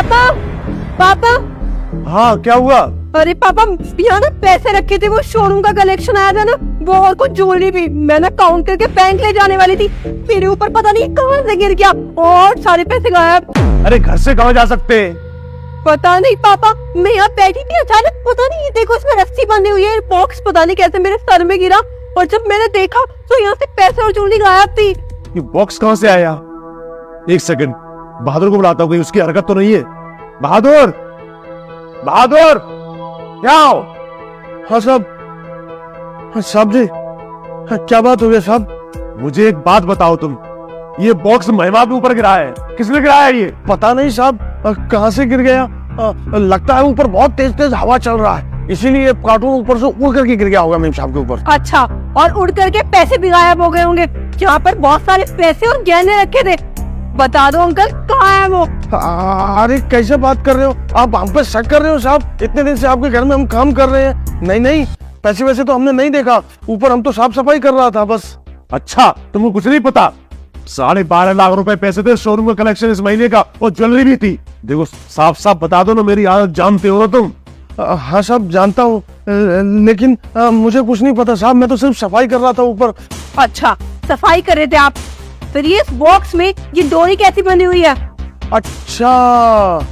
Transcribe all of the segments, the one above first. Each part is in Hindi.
पापा पापा। हाँ क्या हुआ? अरे पापा, यहाँ ना पैसे रखे थे, वो शोरूम का कलेक्शन आया था ना, वो और कुछ ज्वेलरी भी मैं ना काउंट करके बैंक ले जाने वाली थी, मेरे ऊपर पता नहीं कहाँ से गिर गया और सारे पैसे गायब। अरे घर से कहाँ जा सकते? पता नहीं पापा, मैं यहाँ बैठी थी, अचानक पता नहीं, ये देखो इसमें रस्सी बंधी हुई है, बॉक्स पता नहीं कैसे मेरे सर में गिरा और जब मैंने देखा तो यहाँ से पैसे और ज्वेलरी गायब थी। ये बॉक्स कहाँ से आया? एक सेकंड, बहादुर को बुलाता हूँ, कहीं उसकी हरकत तो नहीं है। बहादुर, बहादुर, क्या हो? हाँ साहब। हाँ साहब जी, हाँ, क्या बात हो गई साहब? मुझे एक बात बताओ तुम, ये बॉक्स महिमा के ऊपर गिरा है, किसने गिराया ये? पता नहीं साहब, कहाँ से गिर गया। लगता है ऊपर बहुत तेज तेज हवा चल रहा है, इसीलिए कार्टून ऊपर से उड़ करके गिर गया होगा मेम साहब के ऊपर। अच्छा, और उड़ करके पैसे भी गायब हो गए होंगे, यहाँ पर बहुत सारे पैसे और गहने रखे थे। बता दो अंकल, कहाँ है वो? अरे कैसे बात कर रहे हो आप? हम पे शक कर रहे हो साहब? इतने दिन से आपके घर में हम काम कर रहे हैं। नहीं नहीं, पैसे वैसे तो हमने नहीं देखा, ऊपर हम तो साफ सफाई कर रहा था बस। अच्छा, तुमको कुछ नहीं पता? 12.5 लाख रुपए पैसे थे शोरूम का कलेक्शन इस महीने का, और ज्वेलरी भी थी। देखो साफ साफ बता दो ना, मेरी आदत जानते हो ना तुम। हाँ साहब जानता हूँ, लेकिन मुझे कुछ नहीं पता साहब, मैं तो सिर्फ सफाई कर रहा था ऊपर। अच्छा, सफाई कर रहे थे आप? फिर ये इस बॉक्स में ये डोरी कैसी बनी हुई है? अच्छा,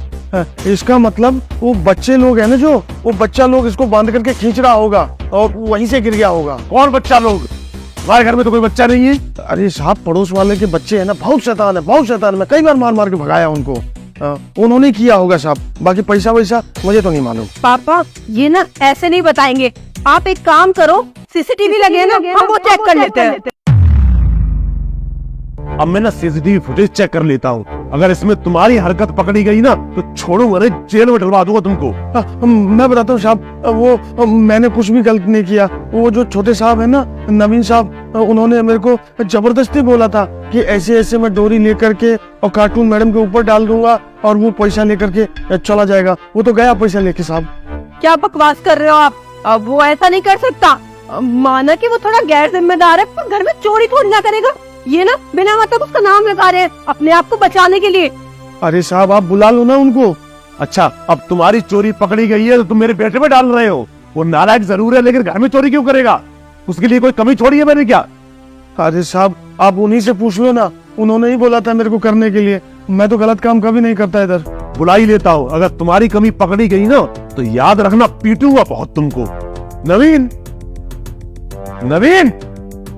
इसका मतलब वो बच्चे लोग हैं ना, जो वो बच्चा लोग इसको बांध करके खींच रहा होगा और वहीं से गिर गया होगा। कौन बच्चा लोग? हमारे घर में तो कोई बच्चा नहीं है। अरे साहब, पड़ोस वाले के बच्चे हैं ना, बहुत शैतान है, बहुत शैतान। मैं कई बार मार मार के भगाया उनको, उन्होंने किया होगा साहब, बाकी पैसा वैसा मुझे तो नहीं मालूम। पापा, ये ना ऐसे नहीं बताएंगे, आप एक काम करो, सीसीटीवी लगे ना, हम वो चेक कर लेते हैं। अब मैं ना सीसीटीवी फुटेज चेक कर लेता हूँ, अगर इसमें तुम्हारी हरकत पकड़ी गई ना तो छोड़ूंगा नहीं, जेल में डलवा दूंगा तुमको। मैं बताता हूँ साहब, वो मैंने कुछ भी गलत नहीं किया। वो जो छोटे साहब है ना, नवीन साहब, उन्होंने मेरे को जबरदस्ती बोला था कि ऐसे ऐसे मैं डोरी लेकर के और कार्टून मैडम के ऊपर डाल दूंगा और वो पैसा लेकर के चला जाएगा। वो तो गया पैसा लेके साहब। क्या बकवास कर रहे हो आप? अब वो ऐसा नहीं कर सकता, माना कि वो थोड़ा गैर जिम्मेदार है, पर घर में चोरी थोड़ी ना करेगा। ये ना बिना मतलब उसका नाम लगा रहे हैं अपने आप को बचाने के लिए। अरे साहब, आप बुला लो ना उनको। अच्छा, अब तुम्हारी चोरी पकड़ी गई है तो तुम मेरे बेटे पे डाल रहे हो। वो नालायक जरूर है, लेकिन घर में चोरी क्यों करेगा? उसके लिए कोई कमी छोड़ी है मैंने क्या? अरे साहब, आप उन्हीं से पूछ लो ना, उन्होंने ही बोला था मेरे को करने के लिए। मैं तो गलत काम कभी नहीं करता इधर। बुला ही लेता हूँ, अगर तुम्हारी कमी पकड़ी गई ना तो याद रखना, पीटूंगा बहुत तुमको। नवीन, नवीन।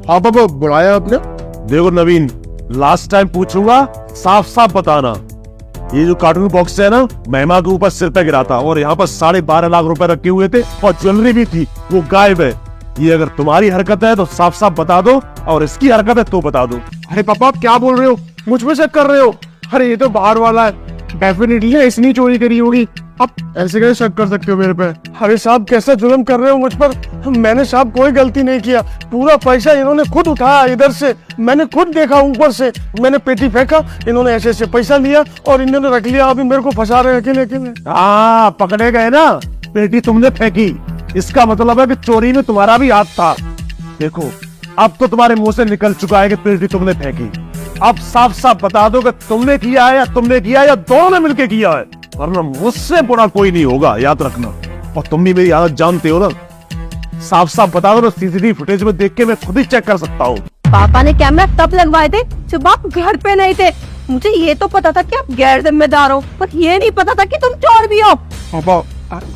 हाँ पापा, बुलाया आपने? देखो नवीन, लास्ट टाइम पूछूंगा, साफ साफ बताना। ये जो कार्टून बॉक्स है ना, महिमा के ऊपर सिर पे गिरा था और यहाँ पर 12.5 लाख रुपए रखे हुए थे और ज्वेलरी भी थी, वो गायब है। ये अगर तुम्हारी हरकत है तो साफ साफ बता दो, और इसकी हरकत है तो बता दो। अरे पापा, आप क्या बोल रहे हो? मुझ पे शक कर रहे हो? अरे ये तो बाहर वाला है, डेफिनेटली इसने चोरी करी होगी। आप ऐसे कैसे शक कर सकते हो मेरे पे? अरे साहब, कैसा जुल्म कर रहे हो मुझ पर? मैंने साहब कोई गलती नहीं किया, पूरा पैसा इन्होंने खुद उठाया इधर से, मैंने खुद देखा ऊपर से, मैंने पेटी फेंका, इन्होंने ऐसे ऐसे पैसा लिया और इन्होंने रख लिया। अभी मेरे को फंसा रहे अकेले अकेले। हाँ, पकड़े गए ना, पेटी तुमने फेंकी, इसका मतलब है कि चोरी में तुम्हारा भी हाथ था। देखो, अब तो तुम्हारे मुंह से निकल चुका है कि पेटी तुमने फेंकी। अब साफ साफ बता दो कि तुमने किया है या तुमने किया है या दोनों ने मिलके किया है, वरना मुझसे बुरा कोई नहीं होगा, याद रखना। और तुम भी मेरी आदत जानते हो ना, साफ साफ बता दो ना, सीसीटीवी फुटेज में देख के मैं खुद ही चेक कर सकता हूँ। पापा ने कैमरा तब लगवाए थे जब आप घर पे नहीं थे। मुझे ये तो पता था कि आप गैर जिम्मेदार हो, पर ये नहीं पता था कि तुम चोर भी हो। पापा,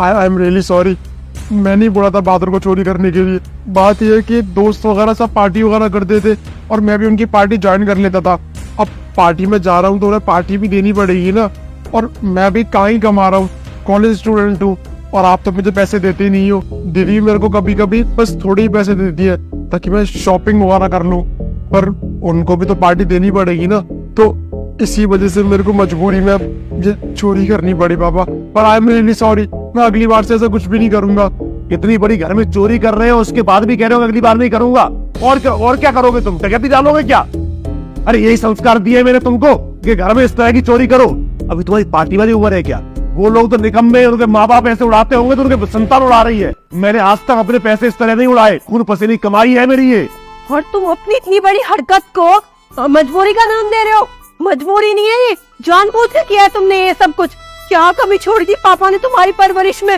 आई एम रियली सॉरी, मैं नहीं बोला था बहादुर को चोरी करने के लिए। बात यह है कि दोस्त वगैरह सब पार्टी वगैरह करते थे और मैं भी उनकी पार्टी ज्वाइन कर लेता था। अब पार्टी में जा रहा हूँ तो उन्हें पार्टी भी देनी पड़ेगी ना, और मैं भी कहाँ ही कमा रहा हूँ, कॉलेज स्टूडेंट हूँ, और आप तो मुझे पैसे देते ही नहीं हो। दीदी मेरे को कभी कभी बस थोड़े ही पैसे देती है ताकि मैं शॉपिंग वगैरह कर लूँ, पर उनको भी तो पार्टी देनी पड़ेगी ना, तो इसी वजह से मेरे को मजबूरी में ये चोरी करनी पड़ी पापा। पर आई एम रियली सॉरी, मैं अगली बार से ऐसा कुछ भी नहीं करूंगा। इतनी बड़ी घर में चोरी कर रहे हो, उसके बाद भी कह रहे हो अगली बार नहीं करूंगा। और क्या करोगे तुम? डकैती डालोगे क्या? अरे यही संस्कार दिए मैंने तुमको कि घर में इस तरह की चोरी करो। अभी तुम्हारी पार्टी वाली उम्र है क्या? वो लोग तो निकम्मे, उनके माँ बाप ऐसे उड़ाते होंगे तो उनके संतान उड़ा रही है। मैंने आज तक अपने पैसे इस तरह नहीं उड़ाए, खून पसीने की कमाई है मेरी ये। और तुम अपनी इतनी बड़ी हरकत को मजबूरी का नाम दे रहे हो? मजबूरी नहीं है ये, जानबूझ के किया है तुमने ये सब कुछ। क्या कमी छोड़ दी पापा ने तुम्हारी परवरिश में?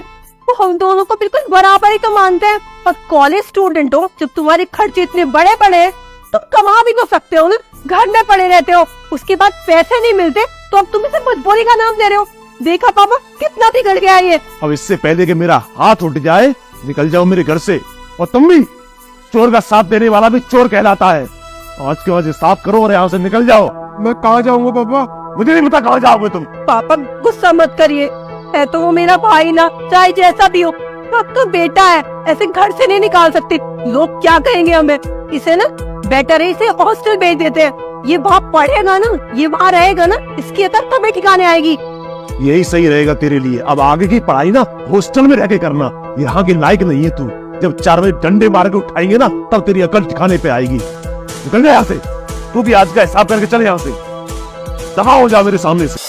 वो हम दोनों को बिल्कुल बराबर ही तो मानते हैं। और कॉलेज स्टूडेंट हो, जब तुम्हारे खर्चे इतने बड़े बड़े तो कमा भी तो सकते हो ना, घर में पड़े रहते हो, उसके बाद पैसे नहीं मिलते तो अब तुम इसे मजबूरी का नाम दे रहे हो। देखा पापा कितना बिगड़ गया ये। अब इससे पहले कि मेरा हाथ उठ जाए, निकल जाओ मेरे घर से। और तुम भी, चोर का साथ देने वाला भी चोर कहलाता है। आज के आज साफ करो और यहाँ से निकल जाओ। मैं कहाँ जाऊंगा पापा? मुझे नहीं पता कहाँ जाओगे तुम। पापा गुस्सा मत करिए, है तो वो मेरा भाई ना, चाहे जैसा भी हो। आपका बेटा है, ऐसे घर से नहीं निकाल सकते। लोग क्या कहेंगे हमें? इसे ना बेटर है इसे हॉस्टल भेज देते हैं। ये वहाँ पढ़ेगा ना, ये वहाँ रहेगा ना, इसकी अकल तभी ठिकाने आएगी। यही सही रहेगा तेरे लिए। अब आगे की पढ़ाई ना हॉस्टल में रह के करना, यहाँ के लायक नहीं है तू। जब 4 बजे डंडे मार के उठाएंगे ना, तब तेरी अकल ठिकाने पे आएगी। निकल जा यहाँ से। तू भी आज का हिसाब करके चले यहाँ से। दफा हो जा मेरे सामने से।